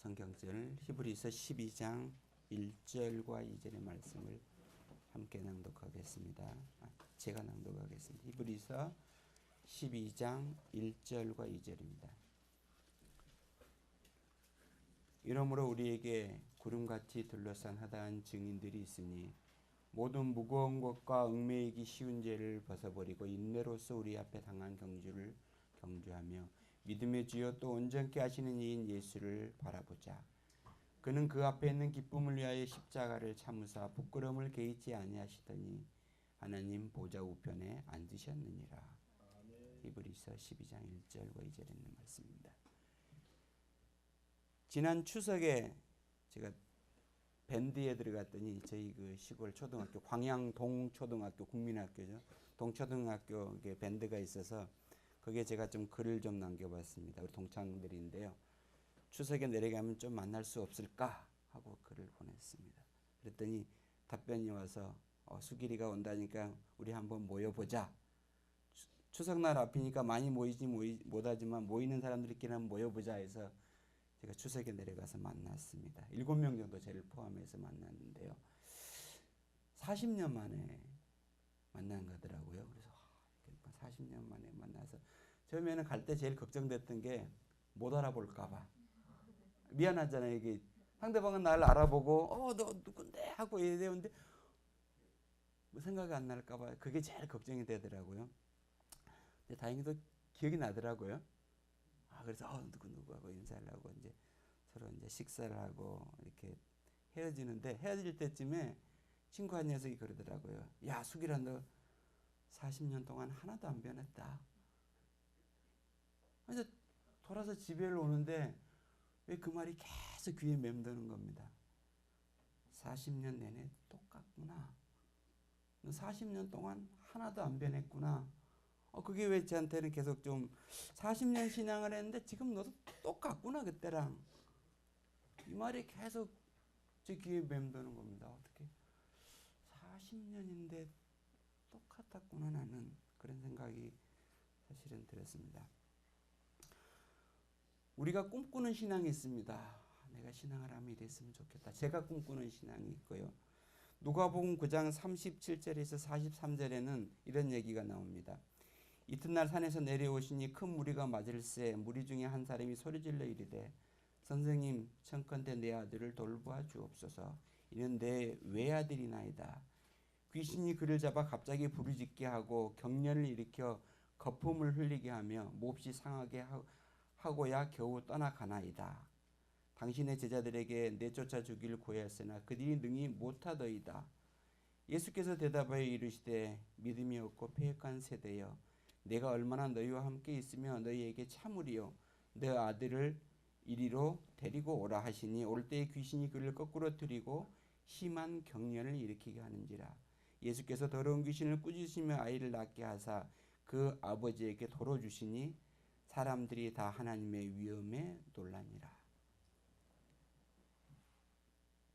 성경절 히브리서 12장 1절과 2절의 말씀을 함께 낭독하겠습니다. 제가 낭독하겠습니다. 히브리서 12장 1절과 2절입니다. 이러므로 우리에게 구름같이 둘러싼 하다한 증인들이 있으니 모든 무거운 것과 얽매이기 쉬운 죄를 벗어버리고 인내로서 우리 앞에 당한 경주를 경주하며 믿음의 주여 또 온전케 하시는 이인 예수를 바라보자. 그는 그 앞에 있는 기쁨을 위하여 십자가를 참으사 부끄러움을 개의치 아니하시더니 하나님 보좌 우편에 앉으셨느니라. 히브리서 12장 1절과 2절에 있는 말씀입니다. 지난 추석에 제가 밴드에 들어갔더니 저희 그 시골 초등학교 광양 동초등학교 국민학교죠. 동초등학교 밴드가 있어서 거기에 제가 좀 글을 좀 남겨봤습니다. 우리 동창들인데요. 추석에 내려가면 좀 만날 수 없을까 하고 글을 보냈습니다. 그랬더니 답변이 와서 수길이가 온다니까 우리 한번 모여보자. 추석날 앞이니까 많이 모이지 못하지만 모이는 사람들끼리 한번 모여보자 해서 제가 추석에 내려가서 만났습니다. 7명 정도 저를 포함해서 만났는데요. 40년 만에 만난 거더라고요. 그래서 40년 만에 만나서 처음에는 갈 때 제일 걱정됐던 게 못 알아볼까 봐. 미안하잖아요. 이게 상대방은 나를 알아보고 너 누군데 하고 이래는데 뭐 생각이 안 날까 봐. 그게 제일 걱정이 되더라고요. 근데 다행히도 기억이 나더라고요. 그래서 누구 하고 인사를 하고 이제 서로 이제 식사를 하고 이렇게 헤어지는데 헤어질 때쯤에 친구 한 녀석이 그러더라고요. 야, 수길아, 너 40년 동안 하나도 안 변했다. 그래서 돌아서 집에 오는데 왜 그 말이 계속 귀에 맴도는 겁니다. 40년 내내 똑같구나. 너 40년 동안 하나도 안 변했구나. 그게 왜 저한테는 계속 좀 40년 신앙을 했는데 지금 너도 똑같구나 그때랑. 이 말이 계속 제 귀에 맴도는 겁니다. 어떻게 40년인데 똑같았구나 나는. 그런 생각이 사실은 들었습니다. 우리가 꿈꾸는 신앙이 있습니다. 내가 신앙을 하면 이랬으면 좋겠다. 제가 꿈꾸는 신앙이 있고요. 누가복음 9장 37절에서 43절에는 이런 얘기가 나옵니다. 이튿날 산에서 내려오시니 큰 무리가 맞을새 무리 중에 한 사람이 소리질러 이르되 선생님 청컨대 내 아들을 돌보아 주옵소서. 이는 내 외아들이나이다. 귀신이 그를 잡아 갑자기 부르짖게 하고 경련을 일으켜 거품을 흘리게 하며 몹시 상하게 하고야 겨우 떠나가나이다. 당신의 제자들에게 내쫓아 주기를 구하였으나 그들이 능히 못하더이다. 예수께서 대답하여 이르시되 믿음이 없고 패역한 세대여 내가 얼마나 너희와 함께 있으며 너희에게 참으리요. 너 아들을 이리로 데리고 오라 하시니 올 때에 귀신이 그를 거꾸로 들이고 심한 경련을 일으키게 하는지라. 예수께서 더러운 귀신을 꾸짖으시며 아이를 낳게 하사 그 아버지에게 도로 주시니 사람들이 다 하나님의 위엄에 놀라니라.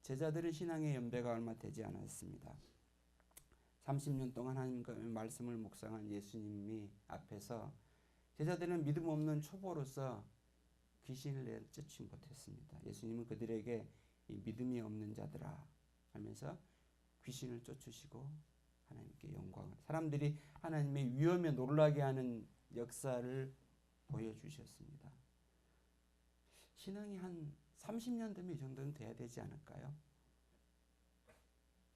제자들은 신앙의 연배가 얼마 되지 않았습니다. 30년 동안 하나님의 말씀을 묵상한 예수님이 앞에서 제자들은 믿음 없는 초보로서 귀신을 내쫓지 못했습니다. 예수님은 그들에게 이 믿음이 없는 자들아 하면서 귀신을 쫓으시고 하나님께 영광을, 사람들이 하나님의 위엄에 놀라게 하는 역사를 보여주셨습니다. 신앙이 한 30년 되면 이 정도는 돼야 되지 않을까요?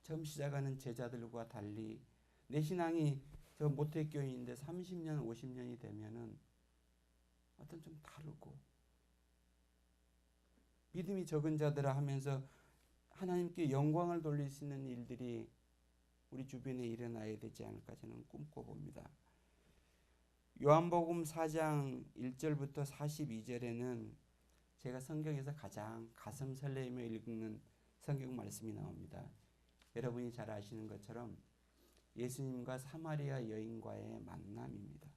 처음 시작하는 제자들과 달리 내 신앙이 저 모태교인인데 30년, 50년이 되면은 어떤 좀 다르고 믿음이 적은 자들아 하면서 하나님께 영광을 돌릴 수 있는 일들이 우리 주변에 일어나야 되지 않을까 저는 꿈꿔봅니다. 요한복음 4장 1절부터 42절에는 제가 성경에서 가장 가슴 설레이며 읽는 성경 말씀이 나옵니다. 여러분이 잘 아시는 것처럼 예수님과 사마리아 여인과의 만남입니다.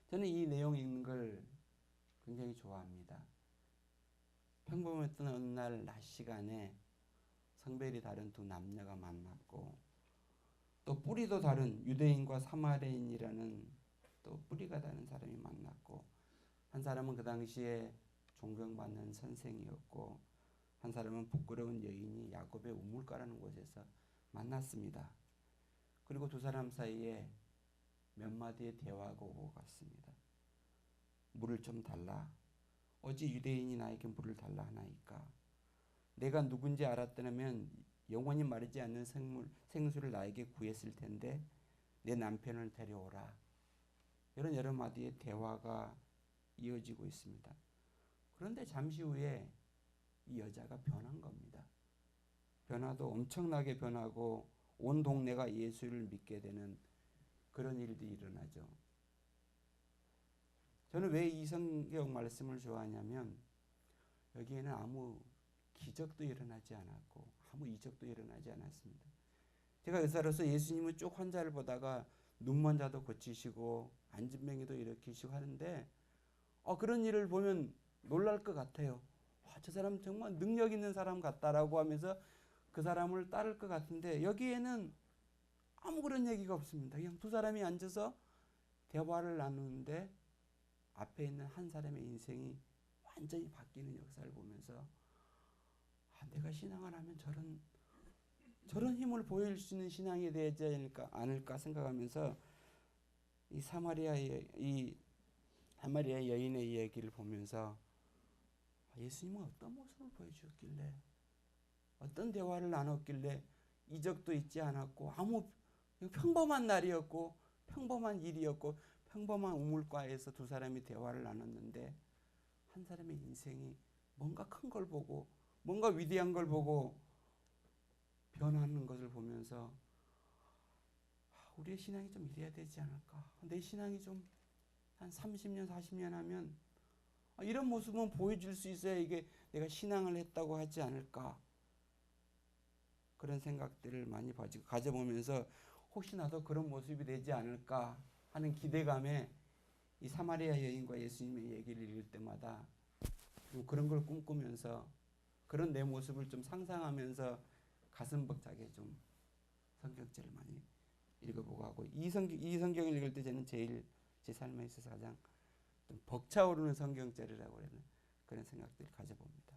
저는 이 내용 읽는 걸 굉장히 좋아합니다. 평범했던 어느 날 낮 시간에 성별이 다른 두 남녀가 만났고 또 뿌리도 다른 유대인과 사마리아인이라는 또 뿌리가 다른 사람이 만났고 한 사람은 그 당시에 존경받는 선생이었고, 한 사람은 부끄러운 여인이 야곱의 우물가라는 곳에서 만났습니다. 그리고 두 사람 사이에 몇 마디의 대화가 오고 갔습니다. 물을 좀 달라. 어찌 유대인이 나에게 물을 달라 하나이까. 내가 누군지 알았더라면 영원히 마르지 않는 생수를 나에게 구했을 텐데 내 남편을 데려오라. 이런 여러 마디의 대화가 이어지고 있습니다. 그런데 잠시 후에 이 여자가 변한 겁니다. 변화도 엄청나게 변하고 온 동네가 예수를 믿게 되는 그런 일들이 일어나죠. 저는 왜 이 성경 말씀을 좋아하냐면 여기에는 아무 기적도 일어나지 않았고 아무 이적도 일어나지 않았습니다. 제가 의사로서 예수님은 쭉 환자를 보다가 눈먼 자도 고치시고 안진병이도 일으키시고 하는데 그런 일을 보면 놀랄 것 같아요. 와, 저 사람 정말 능력 있는 사람 같다라고 하면서 그 사람을 따를 것 같은데 여기에는 아무 그런 얘기가 없습니다. 그냥 두 사람이 앉아서 대화를 나누는데 앞에 있는 한 사람의 인생이 완전히 바뀌는 역사를 보면서 내가 신앙을 하면 저런 힘을 보일 수 있는 신앙이 되지 않을까 생각하면서 이 사마리아 여인의 이야기를 보면서 예수님은 어떤 모습을 보여주었길래 어떤 대화를 나눴길래 이적도 있지 않았고 아무 평범한 날이었고 평범한 일이었고 평범한 우물가에서 두 사람이 대화를 나눴는데 한 사람의 인생이 뭔가 큰 걸 보고 뭔가 위대한 걸 보고 변하는 것을 보면서 우리의 신앙이 좀 이래야 되지 않을까. 내 신앙이 좀 한 30년 40년 하면 이런 모습은 보여줄 수 있어야 이게 내가 신앙을 했다고 하지 않을까. 그런 생각들을 많이 가져보면서 혹시 나도 그런 모습이 되지 않을까 하는 기대감에 이 사마리아 여인과 예수님의 얘기를 읽을 때마다 그런 걸 꿈꾸면서 그런 내 모습을 좀 상상하면서 가슴 벅차게 좀 성경책을 많이 읽어보고 하고 이 성경을 읽을 때 저는 제일 제 삶에 있어서 가장 좀 벅차오르는 성경책이라고 하는 그런 생각들을 가져봅니다.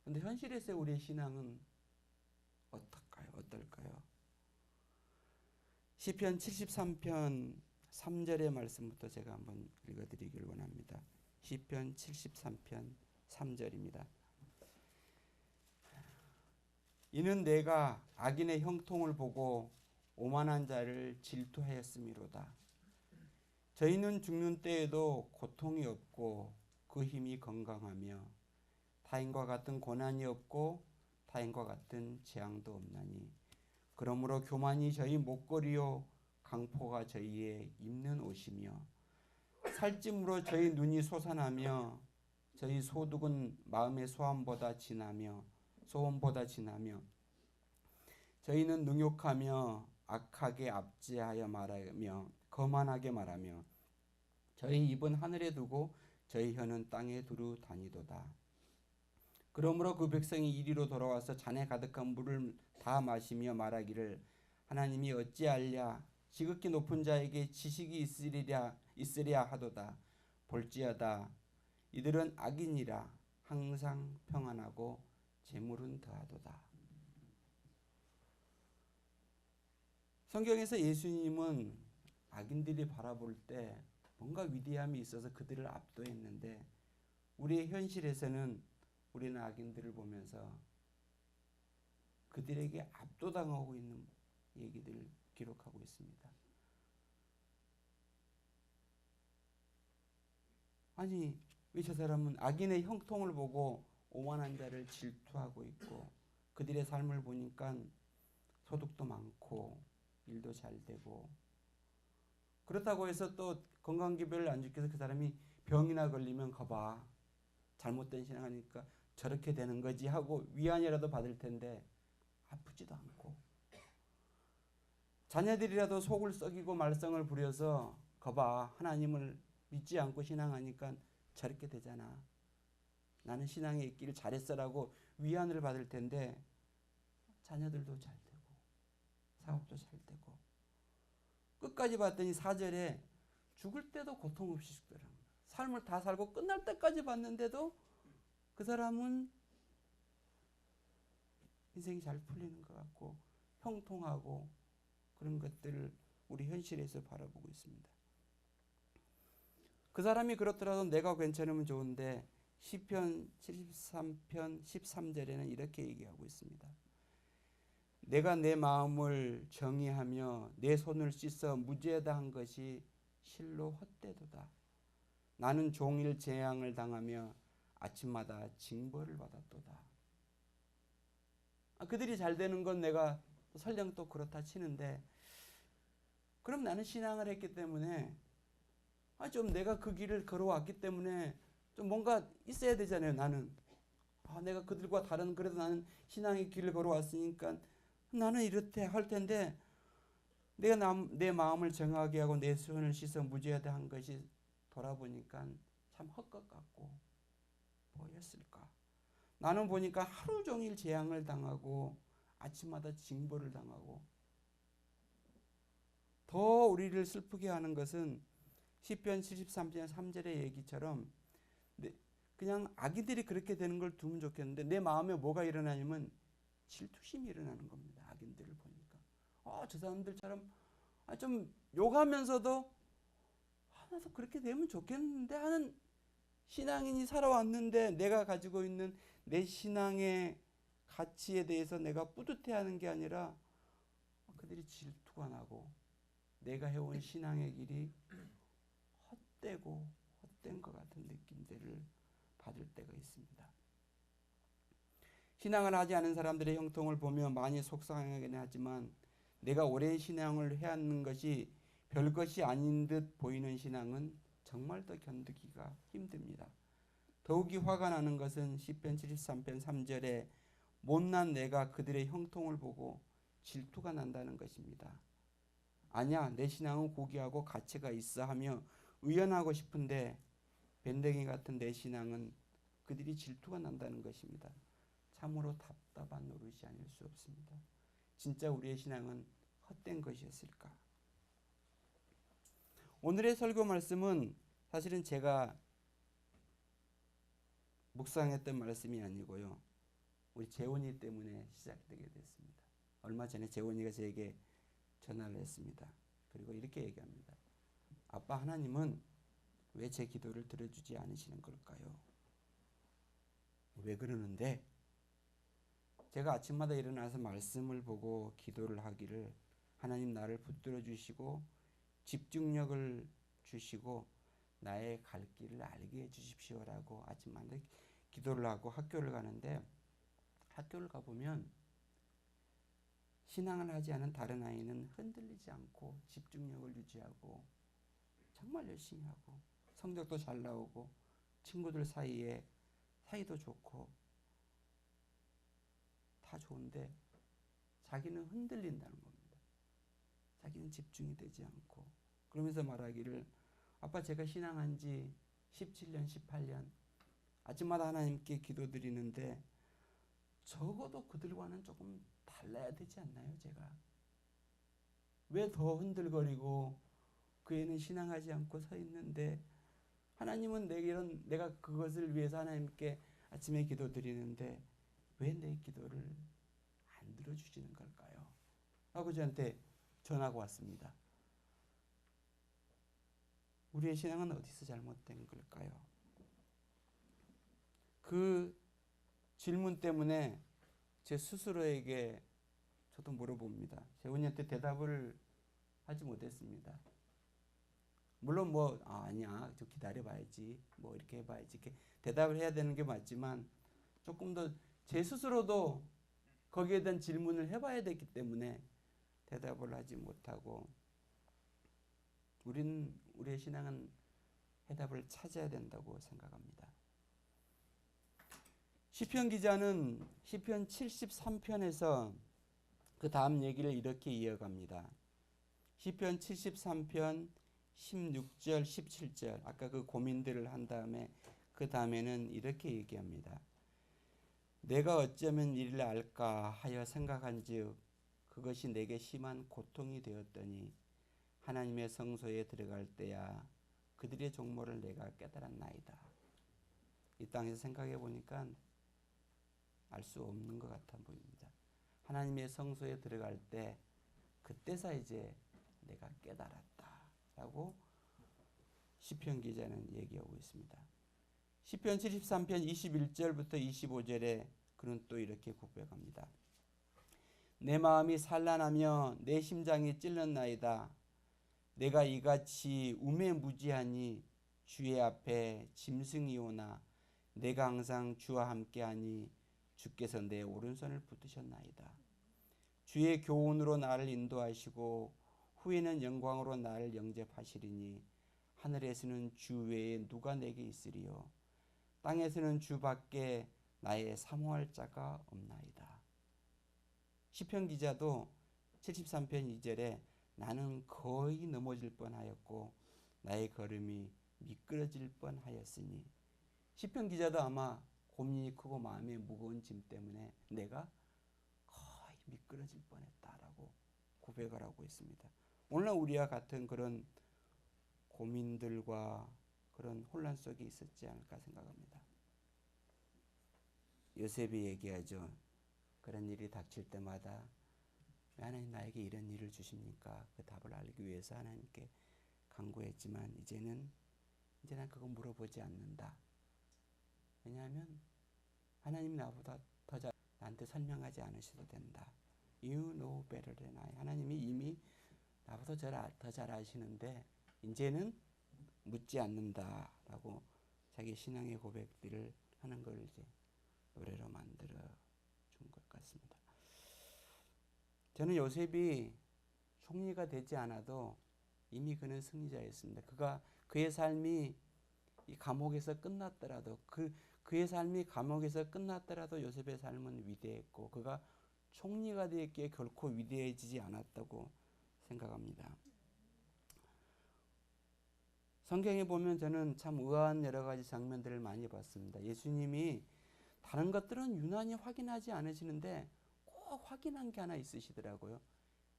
그런데 현실에서 우리의 신앙은 어떨까요? 시편 73편 3절의 말씀부터 제가 한번 읽어드리길 원합니다. 시편 73편 3절입니다. 이는 내가 악인의 형통을 보고 오만한 자를 질투하였음이로다. 저희는 죽는 때에도 고통이 없고 그 힘이 건강하며 타인과 같은 고난이 없고 타인과 같은 재앙도 없나니 그러므로 교만이 저희 목걸이요 강포가 저희의 입는 옷이며 살찜으로 저희 눈이 솟아나며 저희 소득은 마음의 소원보다 진하며 저희는 능욕하며 악하게 압제하여 말하며 거만하게 말하며 저희 입은 하늘에 두고 저희 혀는 땅에 두루 다니도다. 그러므로 그 백성이 이리로 돌아와서 잔에 가득한 물을 다 마시며 말하기를 하나님이 어찌하랴 지극히 높은 자에게 지식이 있으랴 하도다. 볼지어다 이들은 악인이라 항상 평안하고 재물은 더하도다. 성경에서 예수님은 악인들이 바라볼 때 뭔가 위대함이 있어서 그들을 압도했는데 우리의 현실에서는 우리는 악인들을 보면서 그들에게 압도당하고 있는 얘기들을 기록하고 있습니다. 아니 왜 저 사람은 악인의 형통을 보고 오만한 자를 질투하고 있고 그들의 삶을 보니까 소득도 많고 일도 잘 되고 그렇다고 해서 또 건강기별을 안 지켜서 그 사람이 병이나 걸리면 거봐 잘못된 신앙하니까 저렇게 되는 거지 하고 위안이라도 받을 텐데 아프지도 않고 자녀들이라도 속을 썩이고 말썽을 부려서 거봐 하나님을 믿지 않고 신앙하니까 저렇게 되잖아. 나는 신앙에 있기를 잘했어라고 위안을 받을 텐데 자녀들도 잘 되고 사업도 잘 되고 끝까지 봤더니 4절에 죽을 때도 고통 없이 죽더랍니다. 삶을 다 살고 끝날 때까지 봤는데도 그 사람은 인생이 잘 풀리는 것 같고 형통하고 그런 것들을 우리 현실에서 바라보고 있습니다. 그 사람이 그렇더라도 내가 괜찮으면 좋은데 시편 73편 13절에는 이렇게 얘기하고 있습니다. 내가 내 마음을 정의하며 내 손을 씻어 무죄다 한 것이 실로 헛되도다. 나는 종일 재앙을 당하며 아침마다 징벌을 받았도다. 그들이 잘 되는 건 내가 설령 또 그렇다 치는데, 그럼 나는 신앙을 했기 때문에 좀 내가 그 길을 걸어왔기 때문에 좀 뭔가 있어야 되잖아요. 나는 내가 그들과 다른, 그래도 나는 신앙의 길을 걸어왔으니까 나는 이렇게 할 텐데, 내가 내 마음을 정하게 하고 내 손을 씻어 무죄하다 한 것이 돌아보니까 참 헛것 같고 뭐였을까? 나는 보니까 하루 종일 재앙을 당하고 아침마다 징벌을 당하고, 더 우리를 슬프게 하는 것은 시편 73편 3절의 얘기처럼 그냥 악인들이 그렇게 되는 걸 두면 좋겠는데 내 마음에 뭐가 일어나냐면 질투심이 일어나는 겁니다. 악인들을 보니까 저 사람들처럼 좀 욕하면서도 나도 그렇게 되면 좋겠는데 하는 신앙인이 살아왔는데, 내가 가지고 있는 내 신앙의 가치에 대해서 내가 뿌듯해하는 게 아니라 그들이 질투가 나고 내가 해온 신앙의 길이 헛되고 헛된 것 같은 느낌들을 받을 때가 있습니다. 신앙을 하지 않은 사람들의 형통을 보며 많이 속상하긴 하지만, 내가 오랜 신앙을 해왔는 것이 별것이 아닌 듯 보이는 신앙은 정말 더 견디기가 힘듭니다. 더욱이 화가 나는 것은 시편 73편 3절에 못난 내가 그들의 형통을 보고 질투가 난다는 것입니다. 아니야, 내 신앙은 고귀하고 가치가 있어 하며 의연하고 싶은데 밴댕이 같은 내 신앙은 그들이 질투가 난다는 것입니다. 참으로 답답한 노릇이 아닐 수 없습니다. 진짜 우리의 신앙은 헛된 것이었을까? 오늘의 설교 말씀은 사실은 제가 묵상했던 말씀이 아니고요, 우리 재원이 때문에 시작되게 됐습니다. 얼마 전에 재원이가 저에게 전화를 했습니다. 그리고 이렇게 얘기합니다. 아빠, 하나님은 왜 제 기도를 들어주지 않으시는 걸까요? 왜 그러는데? 제가 아침마다 일어나서 말씀을 보고 기도를 하기를, 하나님 나를 붙들어 주시고 집중력을 주시고 나의 갈 길을 알게 해주십시오라고 아침마다 기도를 하고 학교를 가는데, 학교를 가보면 신앙을 하지 않은 다른 아이는 흔들리지 않고 집중력을 유지하고 정말 열심히 하고 성적도 잘 나오고 친구들 사이에 사이도 좋고 다 좋은데 자기는 흔들린다는 겁니다. 자기는 집중이 되지 않고, 그러면서 말하기를, 아빠, 제가 신앙한 지 17년 18년 아침마다 하나님께 기도드리는데 적어도 그들과는 조금 달라야 되지 않나요? 제가 왜 더 흔들거리고 그 애는 신앙하지 않고 서 있는데, 하나님은 내가 그것을 위해서 하나님께 아침에 기도드리는데 왜 내 기도를 안 들어주시는 걸까요? 하고 저한테 전화가 왔습니다. 우리의 신앙은 어디서 잘못된 걸까요? 그 질문 때문에 제 스스로에게 저도 물어봅니다. 재훈이한테 대답을 하지 못했습니다. 물론 아니야, 좀 기다려봐야지, 이렇게 해봐야지, 이렇게 대답을 해야 되는 게 맞지만, 조금 더 제 스스로도 거기에 대한 질문을 해봐야 되기 때문에 대답을 하지 못하고, 우리의 신앙은 해답을 찾아야 된다고 생각합니다. 시편 기자는 시편 73편에서 그 다음 얘기를 이렇게 이어갑니다. 시편 73편 16절 17절, 아까 그 고민들을 한 다음에 그 다음에는 이렇게 얘기합니다. 내가 어쩌면 이를 알까 하여 생각한즉 그것이 내게 심한 고통이 되었더니 하나님의 성소에 들어갈 때야 그들의 종모를 내가 깨달았나이다. 이 땅에서 생각해 보니까 알 수 없는 것 같아 보입니다. 하나님의 성소에 들어갈 때 그때서 이제 내가 깨달았다라고 시편 기자는 얘기하고 있습니다. 시편 73편 21절부터 25절에 그는 또 이렇게 고백합니다. 내 마음이 산란하며 내 심장이 찔렸나이다. 내가 이같이 우매무지하니 주의 앞에 짐승이 오나 내가 항상 주와 함께하니 주께서 내 오른손을 붙드셨나이다. 주의 교훈으로 나를 인도하시고 후에는 영광으로 나를 영접하시리니 하늘에서는 주 외에 누가 내게 있으리요. 땅에서는 주밖에 나의 사모할 자가 없나이다. 시편 기자도 73편 2절에 나는 거의 넘어질 뻔하였고 나의 걸음이 미끄러질 뻔하였으니 시편 기자도 아마 고민이 크고 마음에 무거운 짐 때문에 내가 거의 미끄러질 뻔했다라고 고백을 하고 있습니다. 오늘날 우리와 같은 그런 고민들과 그런 혼란 속에 있었지 않을까 생각합니다. 요셉이 얘기하죠. 그런 일이 닥칠 때마다 왜 하나님 나에게 이런 일을 주십니까? 그 답을 알기 위해서 하나님께 간구했지만 이제는 난 그거 물어보지 않는다. 왜냐하면 하나님이 나보다 더 잘 나한테 설명하지 않으셔도 된다. You know better than I. 하나님이 이미 나보다 더 잘 아시는데 이제는 묻지 않는다라고 자기 신앙의 고백들을 하는 걸 이제 노래로 만들어 준 것 같습니다. 저는 요셉이 총리가 되지 않아도 이미 그는 승리자였습니다. 그의 삶이 이 감옥에서 끝났더라도 그의 삶이 감옥에서 끝났더라도 요셉의 삶은 위대했고 그가 총리가 되었기에 결코 위대해지지 않았다고 생각합니다. 성경에 보면 저는 참 의아한 여러 가지 장면들을 많이 봤습니다. 예수님이 다른 것들은 유난히 확인하지 않으시는데 꼭 확인한 게 하나 있으시더라고요.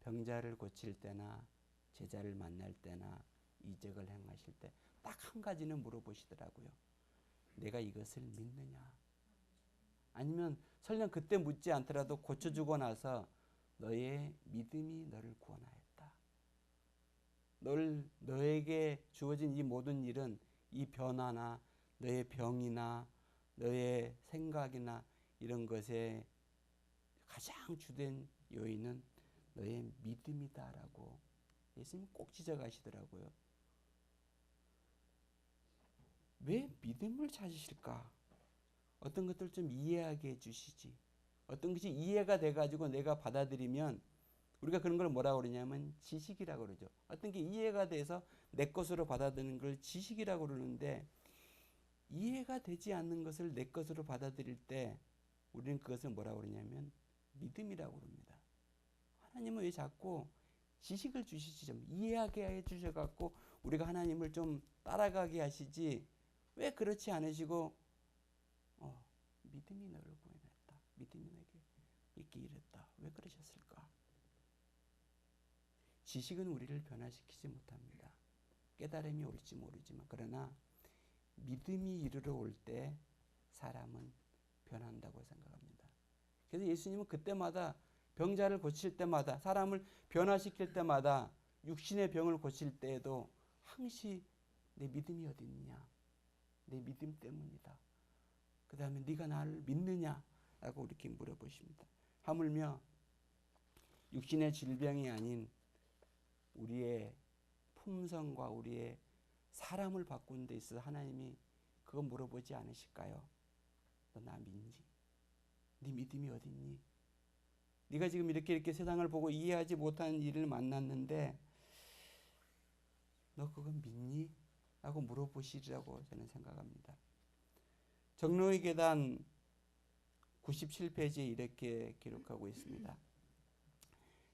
병자를 고칠 때나 제자를 만날 때나 이적을 행하실 때 딱 한 가지는 물어보시더라고요. 내가 이것을 믿느냐? 아니면 설령 그때 묻지 않더라도 고쳐주고 나서 너의 믿음이 너를 구원하였다. 너에게 주어진 이 모든 일은 이 변화나 너의 병이나 너의 생각이나 이런 것에 가장 주된 요인은 너의 믿음이다라고 예수님이 꼭 지적하시더라고요. 왜 믿음을 찾으실까? 어떤 것들을 좀 이해하게 해주시지. 어떤 것이 이해가 돼가지고 내가 받아들이면 우리가 그런 걸 뭐라고 그러냐면 지식이라고 그러죠. 어떤 게 이해가 돼서 내 것으로 받아들이는 걸 지식이라고 그러는데 이해가 되지 않는 것을 내 것으로 받아들일 때 우리는 그것을 뭐라고 그러냐면 믿음이라고 그럽니다. 하나님은 왜 자꾸 지식을 주시지 좀 이해하게 해주셔갖고 우리가 하나님을 좀 따라가게 하시지 왜 그렇지 않으시고 믿음이 너를 구원했다. 믿음이 내게 있게 이랬다. 왜 그러셨을까? 지식은 우리를 변화시키지 못합니다. 깨달음이 올지 모르지만 그러나 믿음이 이르러 올 때 사람은 변한다고 생각합니다. 그래서 예수님은 그때마다 병자를 고칠 때마다 사람을 변화시킬 때마다 육신의 병을 고칠 때에도 항시 내 믿음이 어디 있느냐? 내 믿음 때문이다. 그 다음에 네가 나를 믿느냐? 라고 이렇게 물어보십니다. 하물며 육신의 질병이 아닌 우리의 품성과 우리의 사람을 바꾸는 데 있어서 하나님이 그거 물어보지 않으실까요? 너 나 믿니? 네 믿음이 어디 있니? 네가 지금 이렇게 세상을 보고 이해하지 못하는 일을 만났는데 너 그거 믿니? 라고 물어보시리라고 저는 생각합니다. 정로의 계단 97페이지에 이렇게 기록하고 있습니다.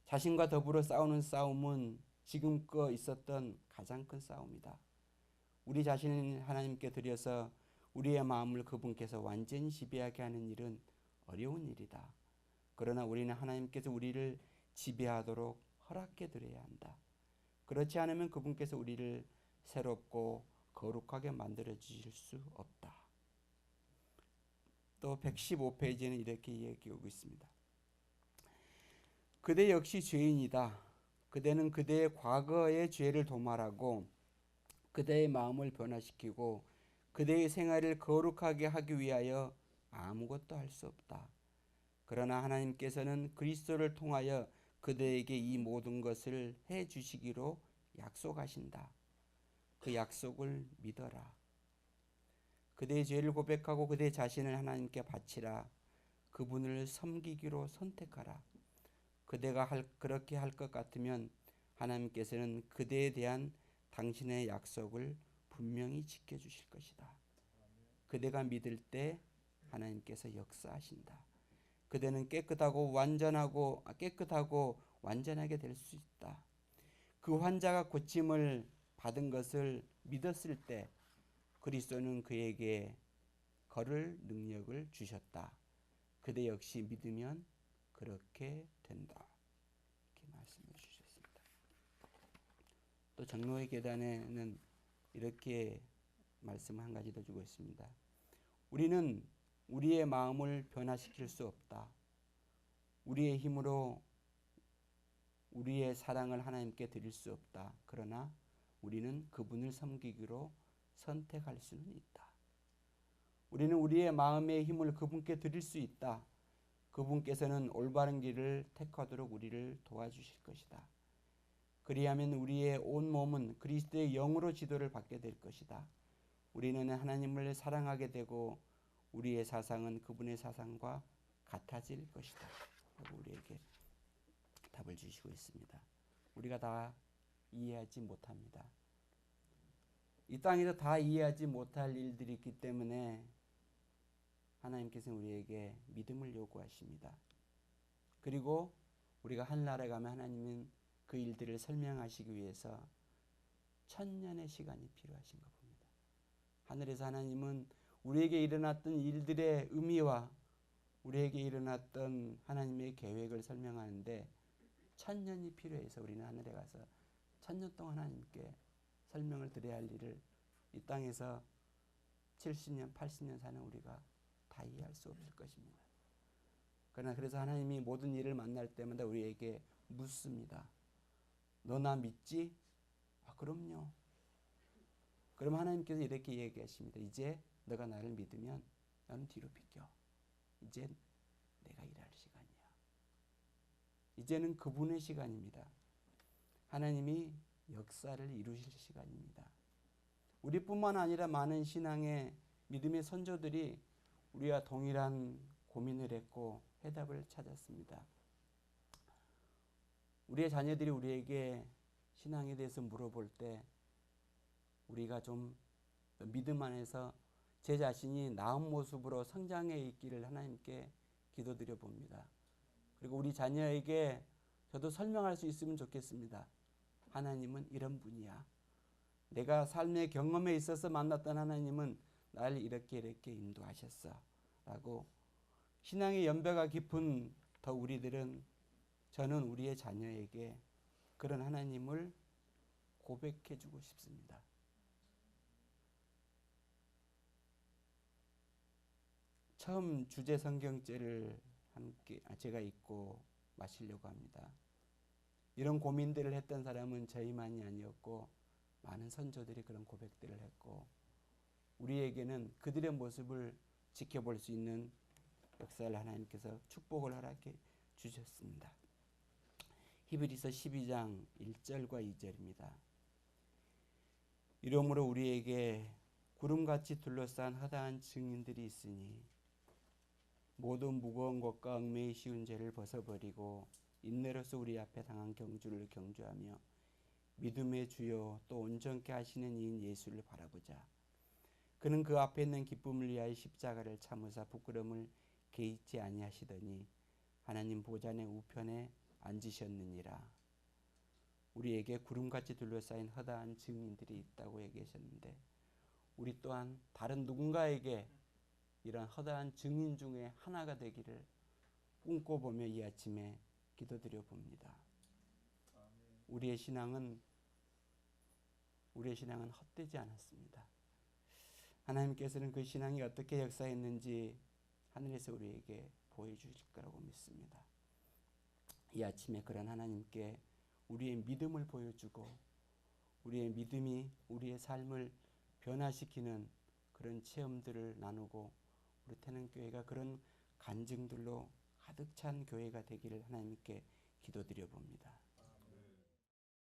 자신과 더불어 싸우는 싸움은 지금껏 있었던 가장 큰 싸움이다. 우리 자신을 하나님께 드려서 우리의 마음을 그분께서 완전히 지배하게 하는 일은 어려운 일이다. 그러나 우리는 하나님께서 우리를 지배하도록 허락해 드려야 한다. 그렇지 않으면 그분께서 우리를 새롭고 거룩하게 만들어 주실 수 없다. 또 115페이지에는 이렇게 얘기하고 있습니다. 그대 역시 죄인이다. 그대는 그대의 과거의 죄를 도말하고 그대의 마음을 변화시키고 그대의 생활을 거룩하게 하기 위하여 아무것도 할 수 없다. 그러나 하나님께서는 그리스도를 통하여 그대에게 이 모든 것을 해 주시기로 약속하신다. 그 약속을 믿어라. 그대의 죄를 고백하고 그대 자신을 하나님께 바치라. 그분을 섬기기로 선택하라. 그대가 그렇게 할 것 같으면 하나님께서는 그대에 대한 당신의 약속을 분명히 지켜주실 것이다. 그대가 믿을 때 하나님께서 역사하신다. 그대는 깨끗하고 완전하게 될 수 있다. 그 환자가 고침을 받은 것을 믿었을 때 그리스도는 그에게 걸을 능력을 주셨다. 그대 역시 믿으면 그렇게 된다. 이렇게 말씀해 주셨습니다. 또 장로의 계단에는 이렇게 말씀 한 가지 더 주고 있습니다. 우리는 우리의 마음을 변화시킬 수 없다. 우리의 힘으로 우리의 사랑을 하나님께 드릴 수 없다. 그러나 우리는 그분을 섬기기로 선택할 수는 있다. 우리는 우리의 마음의 힘을 그분께 드릴 수 있다. 그분께서는 올바른 길을 택하도록 우리를 도와주실 것이다. 그리하면 우리의 온 몸은 그리스도의 영으로 지도를 받게 될 것이다. 우리는 하나님을 사랑하게 되고 우리의 사상은 그분의 사상과 같아질 것이다. 라고 우리에게 답을 주시고 있습니다. 우리가 다 이해하지 못합니다. 이 땅에서 다 이해하지 못할 일들이 있기 때문에 하나님께서는 우리에게 믿음을 요구하십니다. 그리고 우리가 하늘나라에 가면 하나님은 그 일들을 설명하시기 위해서 1000년의 시간이 필요하신 것 봅니다. 하늘에서 하나님은 우리에게 일어났던 일들의 의미와 우리에게 일어났던 하나님의 계획을 설명하는데 1000년이 필요해서 우리는 하늘에 가서 1000년 동안 하나님께 설명을 드려야 할 일을 이 땅에서 70년, 80년 사는 우리가 다 이해할 수 없을 것입니다. 그러나 그래서 하나님이 모든 일을 만날 때마다 우리에게 묻습니다. 너 나 믿지? 아, 그럼요. 그럼 하나님께서 이렇게 얘기하십니다. 이제 너가 나를 믿으면 너는 뒤로 비켜. 이제 내가 일할 시간이야. 이제는 그분의 시간입니다. 하나님이 역사를 이루실 시간입니다. 우리뿐만 아니라 많은 신앙의 믿음의 선조들이 우리와 동일한 고민을 했고 해답을 찾았습니다. 우리의 자녀들이 우리에게 신앙에 대해서 물어볼 때 우리가 좀 믿음 안에서 제 자신이 나은 모습으로 성장해 있기를 하나님께 기도드려 봅니다. 그리고 우리 자녀에게 저도 설명할 수 있으면 좋겠습니다. 하나님은 이런 분이야. 내가 삶의 경험에 있어서 만났던 하나님은 나를 이렇게 인도하셨어. 라고 신앙의 연배가 깊은 더 우리들은 저는 우리의 자녀에게 그런 하나님을 고백해 주고 싶습니다. 처음 주제 성경죄를 함께 제가 읽고 마시려고 합니다. 이런 고민들을 했던 사람은 저희만이 아니었고 많은 선조들이 그런 고백들을 했고 우리에게는 그들의 모습을 지켜볼 수 있는 역사를 하나님께서 축복을 허락해 주셨습니다. 히브리서 12장 1절과 2절입니다. 이러므로 우리에게 구름같이 둘러싼 허다한 증인들이 있으니 모든 무거운 것과 얽매이 쉬운 죄를 벗어버리고 인내로서 우리 앞에 당한 경주를 경주하며 믿음의 주요 또 온전케 하시는 이인 예수를 바라보자. 그는 그 앞에 있는 기쁨을 위하여 십자가를 참으사 부끄러움을 개의치 아니하시더니 하나님 보좌의 우편에 앉으셨느니라. 우리에게 구름같이 둘러싸인 허다한 증인들이 있다고 얘기하셨는데 우리 또한 다른 누군가에게 이런 허다한 증인 중에 하나가 되기를 꿈꿔보며 이 아침에 기도드려 봅니다. 우리의 신앙은 우리의 신앙은 헛되지 않았습니다. 하나님께서는 그 신앙이 어떻게 역사했는지 하늘에서 우리에게 보여주실 거라고 믿습니다. 이 아침에 그런 하나님께 우리의 믿음을 보여주고 우리의 믿음이 우리의 삶을 변화시키는 그런 체험들을 나누고 우리 태능교회가 그런 간증들로 가득 찬 교회가 되기를 하나님께 기도드려 봅니다.